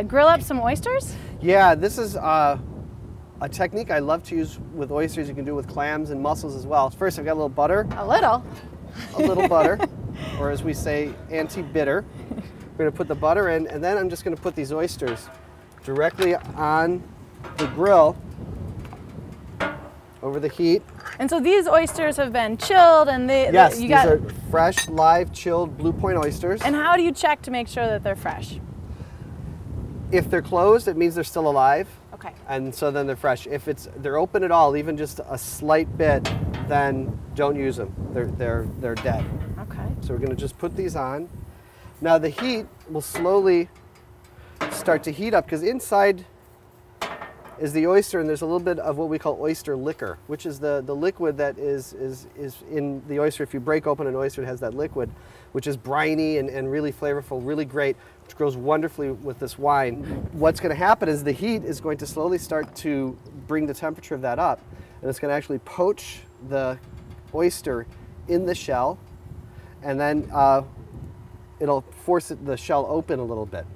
grill up some oysters? Yeah, this is a technique I love to use with oysters. You can do with clams and mussels as well. First, I've got a little butter. A little. A little butter, or as we say, anti-bitter. We're going to put the butter in, and then I'm just going to put these oysters directly on the grill over the heat. And so these oysters have been chilled, and these are fresh, live, chilled Blue Point oysters. And how do you check to make sure that they're fresh? If they're closed, it means they're still alive. Okay. And so then they're fresh. If they're open at all, even just a slight bit, then don't use them. They're dead. Okay. So we're going to just put these on. Now the heat will slowly start to heat up because inside is the oyster, and there's a little bit of what we call oyster liquor, which is the liquid that is in the oyster. If you break open an oyster, it has that liquid, which is briny and really flavorful, really great, which goes wonderfully with this wine. What's going to happen is the heat is going to slowly start to bring the temperature of that up, and it's going to actually poach the oyster in the shell, and then it'll force the shell open a little bit.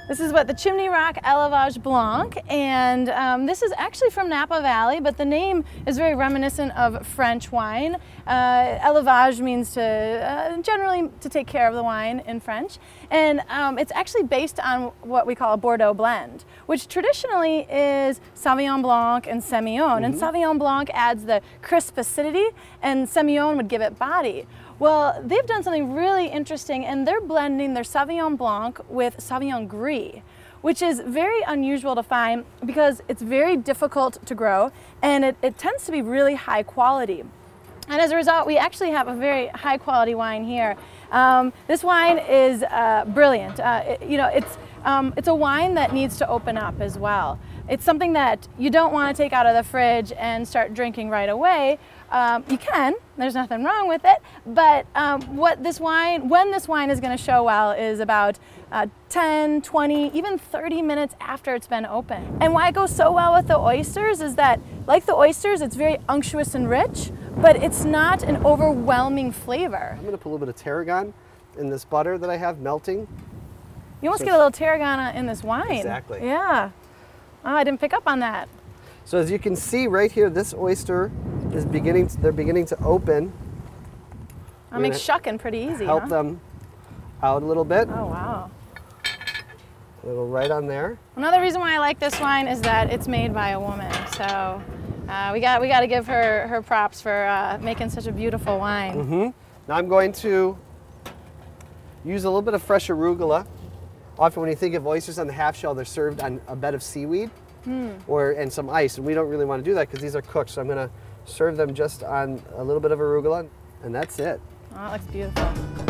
This is what the Chimney Rock Élevage Blanc, and this is actually from Napa Valley, but the name is very reminiscent of French wine. Élevage means generally to take care of the wine in French, and it's actually based on what we call a Bordeaux blend, which traditionally is Sauvignon Blanc and Semillon. And Sauvignon Blanc adds the crisp acidity, and Semillon would give it body. Well, they've done something really interesting, and they're blending their Sauvignon Blanc with Sauvignon Gris, which is very unusual to find because it's very difficult to grow, and it tends to be really high quality. And as a result, we actually have a very high quality wine here. This wine is brilliant. It's a wine that needs to open up as well. It's something that you don't want to take out of the fridge and start drinking right away. You can, there's nothing wrong with it, but when this wine is going to show well is about 10, 20, even 30 minutes after it's been opened. And why it goes so well with the oysters is that, like the oysters, it's very unctuous and rich, but it's not an overwhelming flavor. I'm going to put a little bit of tarragon in this butter that I have melting. You almost get a little tarragon in this wine. Exactly. Yeah. Oh, I didn't pick up on that. So as you can see right here, this oyster is beginning to open. That makes shucking pretty easy, help them out a little bit. Oh, wow. A little right on there. Another reason why I like this wine is that it's made by a woman. So we got to give her props for making such a beautiful wine. Now I'm going to use a little bit of fresh arugula. Often when you think of oysters on the half shell, they're served on a bed of seaweed and some ice, and we don't really want to do that because these are cooked. So I'm going to serve them just on a little bit of arugula, and that's it. Oh, that looks beautiful.